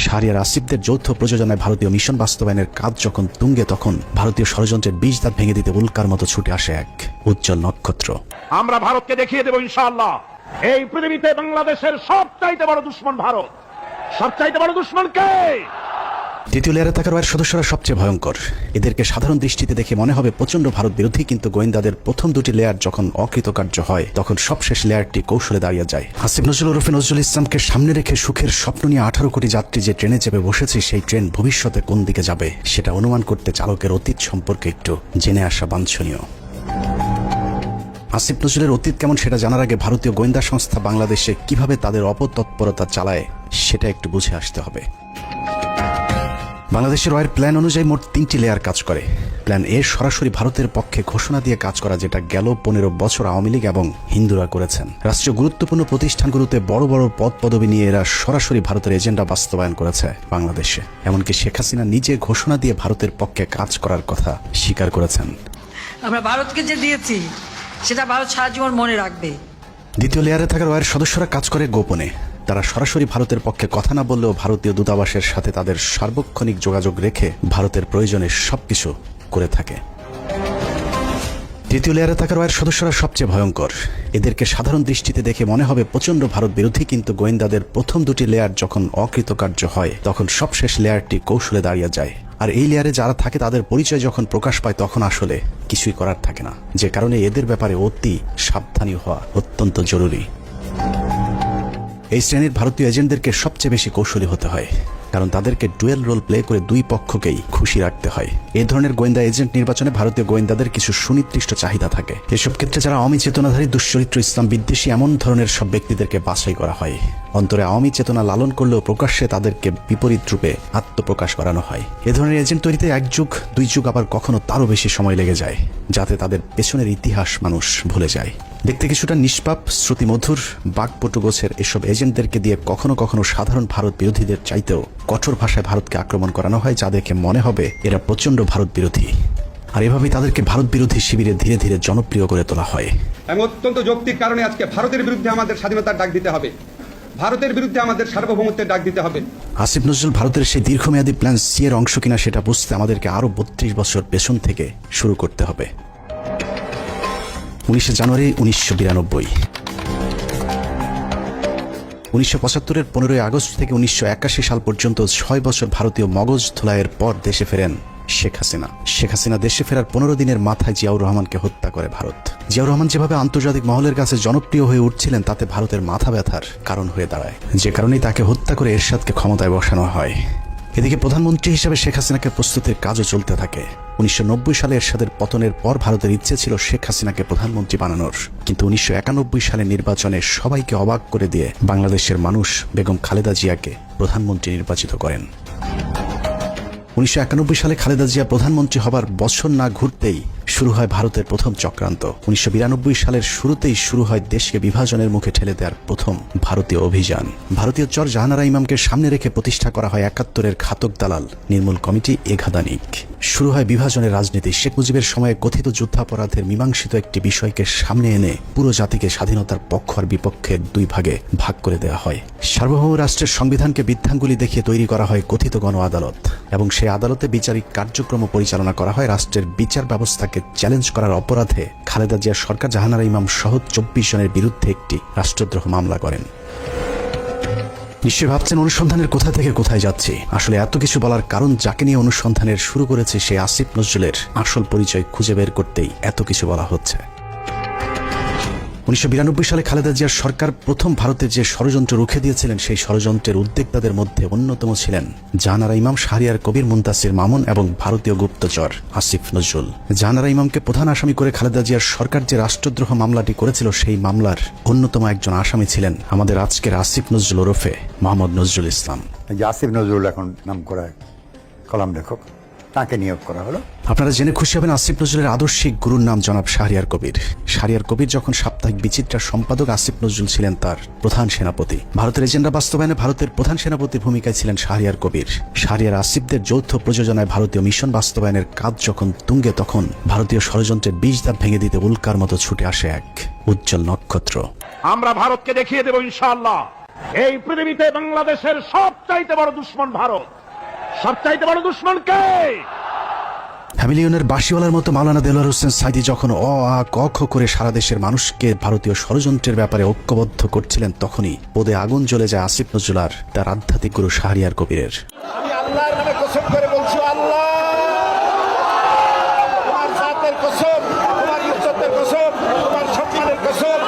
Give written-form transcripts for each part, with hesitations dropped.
শাহরিয়ার আসিফদের যৌথ প্রযোজনায় ভারতীয় মিশন বাস্তবায়নের কাজ যখন তুঙ্গে, তখন ভারতীয় ষড়যন্ত্রের বীজ দাঁত ভেঙে দিতে উল্কার মতো ছুটে আসে এক উজ্জ্বল নক্ষত্র। আমরা ভারতকে দেখিয়ে দেব ইনশাআল্লাহ, এই পৃথিবীতে বাংলাদেশের সবচাইতে বড় দুশমন ভারত। সবচাইতে বড় দুশমন কে? দ্বিতীয় লেয়ারে থাকা রয়ের সদস্যরা সবচেয়ে ভয়ঙ্কর। এদেরকে সাধারণ দৃষ্টিতে দেখে মনে হবে প্রচন্ড ভারত বিরোধী, কিন্তু গোয়েন্দাদের প্রথম দুটি লেয়ার যখন অকৃতকার্য হয়, তখন সবশেষ লেয়ারটি কৌশলে দাঁড়িয়ে যায়। আসিফ নজরুল ওরফে নজরুল ইসলামকে সামনে রেখে সুখের স্বপ্ন নিয়ে 18 কোটি যাত্রী যে ট্রেনে চেপে বসেছে, সেই ট্রেন ভবিষ্যতে কোন দিকে যাবে সেটা অনুমান করতে চালকের অতীত সম্পর্কে একটু জেনে আসা বাঞ্ছনীয়। আসিফ নজরুলের অতীত কেমন সেটা জানার আগে ভারতীয় গোয়েন্দা সংস্থা বাংলাদেশে কিভাবে তাদের অপতৎপরতা চালায় সেটা একটু বুঝে আসতে হবে। বাংলাদেশের ওয়ের প্ল্যান অনুযায়ী মোট 3টি লেয়ার কাজ করে। প্ল্যান এ সরাসরি ভারতের পক্ষে ঘোষণা দিয়ে কাজ করা, যেটা গেল 15 বছর আওয়ামী লীগ এবং হিন্দুরা করেছেন। রাষ্ট্রীয় গুরুত্বপূর্ণ প্রতিষ্ঠানগুলোতে বড় বড় পদ পদবি নিয়ে এরা সরাসরি ভারতের এজেন্ডা বাস্তবায়ন করেছে বাংলাদেশে। এমনকি শেখ হাসিনা নিজে ঘোষণা দিয়ে ভারতের পক্ষে কাজ করার কথা স্বীকার করেছেন। আমরা ভারতকে যে দিয়েছি সেটা ভারত সারা জীবন মনে রাখবে। দ্বিতীয় লেয়ারে থাকা ওয়ের সদস্যরা কাজ করে গোপনে। তারা সরাসরি ভারতের পক্ষে কথা না বললেও ভারতীয় দূতাবাসের সাথে তাদের সার্বক্ষণিক যোগাযোগ রেখে ভারতের প্রয়োজনে সবকিছু করে থাকে। তৃতীয় লেয়ারে থাকা রয়ের সদস্যরা সবচেয়ে ভয়ঙ্কর। এদেরকে সাধারণ দৃষ্টিতে দেখে মনে হবে প্রচন্ড ভারত বিরোধী, কিন্তু গোয়েন্দাদের প্রথম দুটি লেয়ার যখন অকৃতকার্য হয়, তখন সবশেষ লেয়ারটি কৌশলে দাঁড়িয়ে যায়। আর এই লেয়ারে যারা থাকে তাদের পরিচয় যখন প্রকাশ পায়, তখন আসলে কিছুই করার থাকে না, যে কারণে এদের ব্যাপারে অতি সাবধানী হওয়া অত্যন্ত জরুরি। এই শ্রেণীর ভারতীয় এজেন্টদেরকে সবচেয়ে বেশি কৌশলী হতে হয়, কারণ তাদেরকে ডুয়েল রোল প্লে করে দুই পক্ষকেই খুশি রাখতে হয়। এই ধরনের গোয়েন্দা এজেন্ট নির্বাচনে ভারতীয় গোয়েন্দাদের কিছু সুনির্দিষ্ট চাহিদা থাকে। এসব ক্ষেত্রে যারা আওয়ামী চেতনাধারী, দুশ্চরিত্র, ইসলাম বিদ্বেষী এমন ধরনের সব ব্যক্তিদেরকে বাছাই করা হয়। অন্তরে আওয়ামী চেতনা লালন করলেও প্রকাশ্যে তাদেরকে বিপরীত রূপে আত্মপ্রকাশ করানো হয়। এ ধরনের এজেন্ট তৈরিতে 1 যুগ 2 যুগ, আবার কখনো তারও বেশি সময় লেগে যায়, যাতে তাদের পেছনের ইতিহাস মানুষ ভুলে যায়। দেখতে কিছুটা নিষ্পাপ, শ্রুতিমধুর, বাকপটু গোছের এসব এজেন্টদেরকে দিয়ে কখনো কখনো সাধারণ ভারত বিরোধীদের চাইতেও কঠোর ভাষায় ভারতকে আক্রমণ করানো হয়, যা দেখে মনে হবে এরা প্রচন্ড ভারত বিরোধী। আর এভাবেই তাদেরকে ভারত বিরোধী শিবিরে ধীরে ধীরে জনপ্রিয় করে তোলা হয়। এবং অত্যন্ত যৌক্তিক কারণে আজকে ভারতের বিরুদ্ধে আমাদের স্বাধীনতার ডাক দিতে হবে, ভারতের বিরুদ্ধে আমাদের সার্বভৌমত্বের ডাক দিতে হবে। আসিফ নজরুল ভারতের সেই দীর্ঘমেয়াদী প্ল্যান সি এর অংশ কিনা সেটা বুঝতে আমাদেরকে আরো 32 বছর পেছন থেকে শুরু করতে হবে। 19 জানুয়ারি 1992। 1975-এর 15 আগস্ট থেকে 1981 সাল পর্যন্ত 6 বছর ভারতীয় মগজ ধোলাইয়ের পর দেশে ফেরেন শেখ হাসিনা। শেখ হাসিনা দেশে ফেরার 15 দিনের মাথায় জিয়াউর রহমানকে হত্যা করে ভারত। জিয়াউর রহমান যেভাবে আন্তর্জাতিক মহলের কাছে জনপ্রিয় হয়ে উঠছিলেন, তাতে ভারতের মাথা ব্যথার কারণ হয়ে দাঁড়ায়, যে কারণেই তাকে হত্যা করে এরশাদকে ক্ষমতায় বসানো হয়। এদিকে প্রধানমন্ত্রী হিসেবে শেখ হাসিনাকে প্রস্তুতির কাজও চলতে থাকে। 1990 সালে এরশাদের পতনের পর ভারতের ইচ্ছে ছিল শেখ হাসিনাকে প্রধানমন্ত্রী বানানোর, কিন্তু 1991 সালে নির্বাচনে সবাইকে অবাক করে দিয়ে বাংলাদেশের মানুষ বেগম খালেদা জিয়াকে প্রধানমন্ত্রী নির্বাচিত করেন। 1991 সালে খালেদা জিয়া প্রধানমন্ত্রী হবার বছর না ঘুরতেই শুরু হয় ভারতের প্রথম চক্রান্ত। 1992 সালের শুরুতেই শুরু হয় দেশকে বিভাজনের মুখে ঠেলে দেওয়ার প্রথম ভারতীয় অভিযান। ভারতীয় চর জাহানারা ইমামকে সামনে রেখে প্রতিষ্ঠা করা হয় 71-এর ঘাতক দালাল নির্মূল কমিটি এঘাদানিক। শুরু হয় বিভাজনের রাজনীতি। শেখ মুজিবের সময়ে কথিত যুদ্ধাপরাধের মীমাংসিত একটি বিষয়কে সামনে এনে পুরো জাতিকে স্বাধীনতার পক্ষ আর বিপক্ষের 2 ভাগে ভাগ করে দেওয়া হয়। সার্বভৌম রাষ্ট্রের সংবিধানকে বৃদ্ধাঙ্গুলি দেখিয়ে তৈরি করা হয় কথিত গণ আদালত, এবং সেই আদালতে বিচারিক কার্যক্রম পরিচালনা করা হয়। রাষ্ট্রের বিচার ব্যবস্থাকে চ্যালেঞ্জ করার অপরাধে খালেদা জিয়া সরকার জাহানারা ইমাম সহ 24 জনের বিরুদ্ধে একটি রাষ্ট্রদ্রোহ মামলা করেন। নিশ্চয়ই ভাবছেন অনুসন্ধানের কোথা থেকে কোথায় যাচ্ছি। আসলে এত কিছু বলার কারণ, যাকে নিয়ে অনুসন্ধানের শুরু করেছে সেই আসিফ নজরুলের আসল পরিচয় খুঁজে বের করতেই এত কিছু বলা হচ্ছে। 1992 সালে খালেদা জিয়ার সরকার প্রথম ভারতে যে ষড়যন্ত্র রুখে দিয়েছিলেন, সেই ষড়যন্ত্রের উদ্যোক্তাদের মধ্যে অন্যতম ছিলেন জাহানারা ইমাম, শাহরিয়ার কবির, মুনতাসির মামুন এবং ভারতীয় গুপ্তচর আসিফ নজরুল। জাহানারা ইমামকে প্রধান আসামি করে খালেদা জিয়ার সরকার যে রাষ্ট্রদ্রোহ মামলাটি করেছিল, সেই মামলার অন্যতম একজন আসামি ছিলেন আমাদের আজকের আসিফ নজরুল ওরফে মোহাম্মদ নজরুল ইসলাম। আসিফ নজরুল এখন নাম করা কলাম লেখক, তাকে নিয়োগ করা হলো। আপনারা জেনে খুশি হবেন, আসিফ নজরুলের আদর্শিক গুরুর নাম জনাব শাহরিয়ার কবির। শাহরিয়ার কবির যখন সাপ্তাহিক বিচিত্রার সম্পাদক, আসিফ নজরুল ছিলেন তার প্রধান সেনাপতি। ভারতের এজেন্ডা বাস্তবায়নে ভারতের প্রধান সেনাপতির ভূমিকায় ছিলেন শাহরিয়ার কবির। শাহরিয়ার আসিফদের যৌথ প্রযোজনায় ভারতীয় মিশন বাস্তবায়নের কাজ যখন তুঙ্গে, তখন ভারতীয় ষড়যন্ত্রের বীজ দাঁত ভেঙে দিতে উল্কার মতো ছুটে আসে এক উজ্জ্বল নক্ষত্র। আমরা ভারতকে দেখিয়ে দেব ইনশাআল্লাহ, এই পৃথিবীতে বাংলাদেশের সবচাইতে বড় দুশ্মন ভারত। সবচাইতে বড় দুশ্মন কে? হ্যামিলিয়নের বাঁশিওয়ালার মতো মাওলানা দেলোয়ার হোসেন সাইদি যখন আ ক খ করে সারা দেশের মানুষকে ভারতীয় ষড়যন্ত্রের ব্যাপারে ঐক্যবদ্ধ করছিলেন, তখনই পদে আগুন জ্বলে যায় আসিফ নজরুল আর তার আধ্যাত্মিক গুরু শাহরিয়ার কবিরের। আমি আল্লাহর নামে কসম করে বলছি, আল্লাহ তোমার জাতের কসম, তোমার ইজ্জতের কসম, তোমার সম্মানের কসম,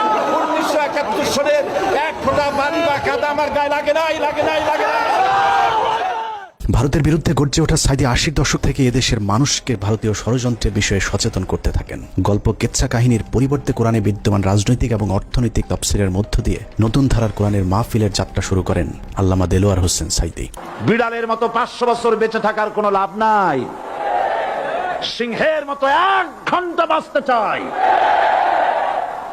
1971 সনের এক ফোঁটা পানি বা কাদা আমার গায়ে লাগে নাই, লাগে নাই, লাগে নাই। ভারতের বিরুদ্ধে গর্জে ওঠা সাইদি 80 দশক থেকে এদেশের মানুষকে ভারতীয় ষড়যন্ত্রের বিষয়ে সচেতন করতে থাকেন। গল্প কেচ্ছা কাহিনীর পরিবর্তে কোরআনে বিদ্যমান রাজনৈতিক এবং অর্থনৈতিক তফসিরের মধ্য দিয়ে নতুন ধারার কোরআনের মাহফিলের যাত্রা শুরু করেন আল্লামা দেলোয়ার হোসেন সাইদি। বিড়ালের মতো 500 বছর বেঁচে থাকার কোনো লাভ নাই, সিংহের মতো 1 ঘন্টা বাঁচতে চাই।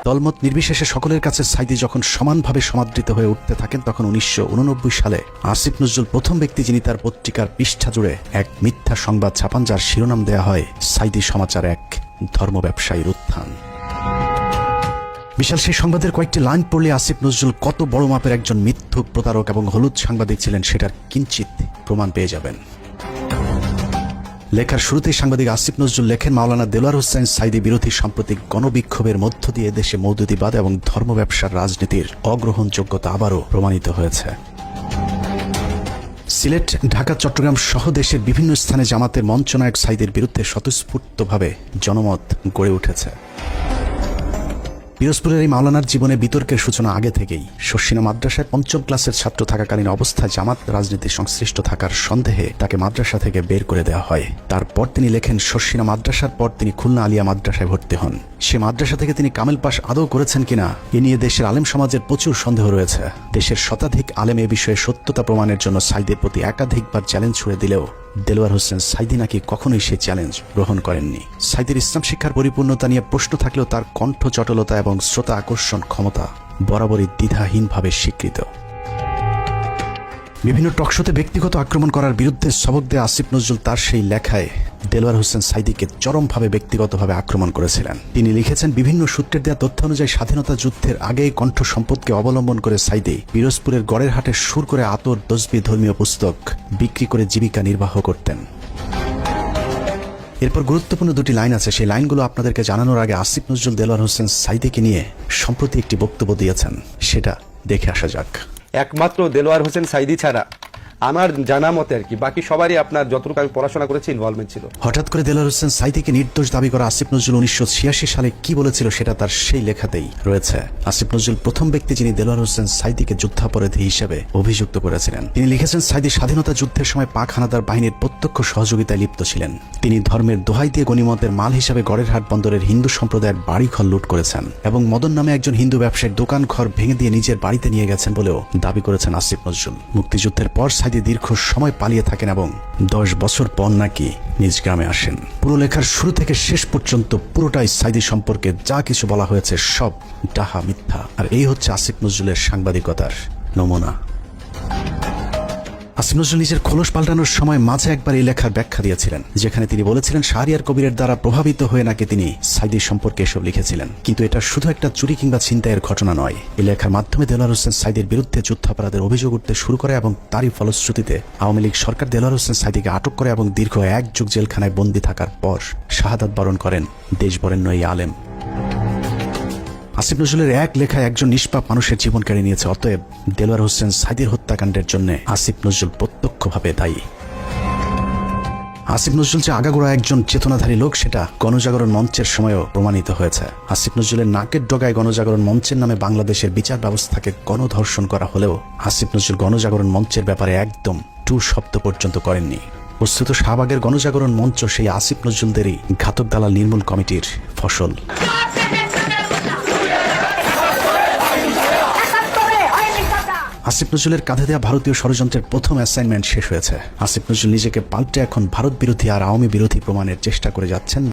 দলমত নির্বিশেষে সকলের কাছে সাইদি যখন সমানভাবে সমাদৃত হয়ে উঠতে থাকেন, তখন 1989 সালে আসিফ নজরুল প্রথম ব্যক্তি যিনি তার পত্রিকার পৃষ্ঠা জুড়ে এক মিথ্যা সংবাদ ছাপান, যার শিরোনাম দেয়া হয় সাইদি সমাচার, এক ধর্ম ব্যবসায়ীর উত্থান। বিশাল সেই সংবাদের কয়েকটি লাইন পড়লে আসিফ নজরুল কত বড় মাপের একজন মিথ্যুক, প্রতারক এবং হলুদ সাংবাদিক ছিলেন সেটার কিঞ্চিত প্রমাণ পেয়ে যাবেন। লেখার শুরুতেই সাংবাদিক আসিফ নজরুল লেখেন, মাওলানা দেলোয়ার হোসেন সাইদি বিরোধী সাম্প্রতিক গণবিক্ষোভের মধ্য দিয়ে দেশে মৌদুদিবাদ এবং ধর্ম ব্যবসার রাজনীতির অগ্রহণযোগ্যতা আবারও প্রমাণিত হয়েছে। সিলেট, ঢাকা, চট্টগ্রাম সহ দেশের বিভিন্ন স্থানে জামাতের মঞ্চনায়ক সাইদির বিরুদ্ধে স্বতঃস্ফূর্তভাবে জনমত গড়ে উঠেছে। পিরোজপুরের এই মাওলানার জীবনে বিতর্কের সূচনা আগে থেকেই। শর্ষিনা মাদ্রাসায় 5ম ক্লাসের ছাত্র থাকাকালীন অবস্থায় জামাত রাজনীতির সংশ্লিষ্ট থাকার সন্দেহে তাকে মাদ্রাসা থেকে বের করে দেওয়া হয়। তারপর তিনি লেখেন, শর্ষিনা মাদ্রাসার পর তিনি খুলনা আলিয়া মাদ্রাসায় ভর্তি হন। সে মাদ্রাসা থেকে তিনি কামেল পাশ আদৌ করেছেন কিনা এ নিয়ে দেশের আলেম সমাজের প্রচুর সন্দেহ রয়েছে। দেশের শতাধিক আলেম এ বিষয়ে সত্যতা প্রমাণের জন্য সাইদির প্রতি একাধিকবার চ্যালেঞ্জ ছুড়ে দিলেও দেলোয়ার হোসেন সাইদি নাকি কখনোই সেই চ্যালেঞ্জ গ্রহণ করেননি। সাইদির ইসলাম শিক্ষার পরিপূর্ণতা নিয়ে প্রশ্ন থাকলেও তার কণ্ঠ চটলতা এবং শ্রোতা আকর্ষণ ক্ষমতা বরাবরই দ্বিধাহীনভাবে স্বীকৃত। বিভিন্ন টকশোতে ব্যক্তিগত আক্রমণ করার বিরুদ্ধে সবক দেয়া আসিফ নজরুল তার সেই লেখায় দেলোয়ার হোসেন সাইদিকে চরমভাবে ব্যক্তিগতভাবে আক্রমণ করেছিলেন। তিনি লিখেছেন, বিভিন্ন সূত্রের দেওয়া তথ্য অনুযায়ী স্বাধীনতা যুদ্ধের আগেই কণ্ঠ সম্পদকে অবলম্বন করে সাইদি পিরোজপুরের গড়ের হাটে সুর করে আতর, তসবি, ধর্মীয় পুস্তক বিক্রি করে জীবিকা নির্বাহ করতেন। এরপর গুরুত্বপূর্ণ দুটি লাইন আছে, সেই লাইনগুলো আপনাদেরকে জানানোর আগে আসিফ নজরুল দেলোয়ার হোসেন সাইদিকে নিয়ে সম্প্রতি একটি বক্তব্য দিয়েছেন, সেটা দেখে আসা যাক। একমাত্র দেলোয়ার হোসেন সাইদি ছাড়া আমার জানা মতে আর কি বাকি সবারই আপনার যতটুকু আমি পড়াশোনা করেছি ইনভলভমেন্ট ছিল। হঠাৎ করে দেলোয়ার হোসেন সাইদিকে নির্দোষ দাবি করা আসিফ নজরুল 1986 সালে কি বলেছিল সেটা তার সেই লেখাতেই রয়েছে। আসিফ নজরুল প্রথম ব্যক্তি যিনি দেলোয়ার হোসেন সাইদিকে যুদ্ধাপরাধী হিসেবে অভিযুক্ত করেছিলেন। তিনি লিখেছেন, সাইদি স্বাধীনতা যুদ্ধের সময় পাক হানাদার বাহিনীর প্রত্যক্ষ সহযোগিতায় লিপ্ত ছিলেন। তিনি ধর্মের দোহাই দিয়ে গনিমতের মাল হিসাবে গড়েরহাট বন্দরের হিন্দু সম্প্রদায়ের বাড়িঘর লুট করেছেন এবং মদন নামে একজন হিন্দু ব্যবসায়ীর দোকান ঘর ভেঙে দিয়ে নিজের বাড়িতে নিয়ে গেছেন বলেও দাবি করেছেন আসিফ নজরুল। মুক্তিযুদ্ধের পর সাইদি দীর্ঘ সময় পালিয়ে থাকেন এবং 10 বছর পর নাকি নিজ গ্রামে আসেন। পুরো লেখার শুরু থেকে শেষ পর্যন্ত পুরোটাই সাইদি সম্পর্কে যা কিছু বলা হয়েছে সব ডাহা, মিথ্যা। আর এই হচ্ছে আসিফ নজরুলের সাংবাদিকতার নমুনা। আসিফ নজরুল নিজের খোলস পাল্টানোর সময় মাঝে একবার এই লেখার ব্যাখ্যা দিয়েছিলেন, যেখানে তিনি বলেছিলেন শাহরিয়ার কবিরের দ্বারা প্রভাবিত হয়ে নাকি তিনি সাইদি সম্পর্কে এসব লিখেছিলেন। কিন্তু এটা শুধু একটা চুরি কিংবা ছিনতাইয়ের ঘটনা নয়। এই লেখার মাধ্যমে দেলোয়ার হোসেন সাইদির বিরুদ্ধে যুদ্ধাপরাধের অভিযোগ উঠতে শুরু করে এবং তারই ফলশ্রুতিতে আওয়ামী লীগ সরকার দেলোয়ার হোসেন সাইদিকে আটক করে এবং দীর্ঘ 1 যুগ জেলখানায় বন্দী থাকার পর শাহাদাত বরণ করেন দেশবরেণ্য এই আলেম। আসিফ নজরুলের এক লেখায় একজন নিষ্পাপ মানুষের জীবন কেড়ে নিয়েছে। অতএব দেলোয়ার হোসেন সাইদির হত্যাকাণ্ডের জন্য আসিফ নজরুল প্রত্যক্ষভাবে দায়ী। আসিফ নজরুল যে আগাগোড়া একজন চেতনাধারী লোক সেটা গণজাগরণ মঞ্চের সময়ও প্রমাণিত হয়েছে। আসিফ নজরুলের নাকের ডগায় গণজাগরণ মঞ্চের নামে বাংলাদেশের বিচার ব্যবস্থাকে গণধর্ষণ করা হলেও আসিফ নজরুল গণজাগরণ মঞ্চের ব্যাপারে একদম টু শব্দ পর্যন্ত করেননি। বস্তুত শাহবাগের গণজাগরণ মঞ্চ সেই আসিফ নজরুলদেরই ঘাতক দালাল নির্মূল কমিটির ফসল। আসিফ নজরুলের কাঁধে দেওয়া ভারতীয় ষড়যন্ত্রের প্রথম অ্যাসাইনমেন্ট শেষ হয়েছে। আসিফ নজরুল নিজেকে পাল্টে এখন ভারত বিরোধী আর আওয়ামী বিরোধী প্রমাণের চেষ্টা করে যাচ্ছেন।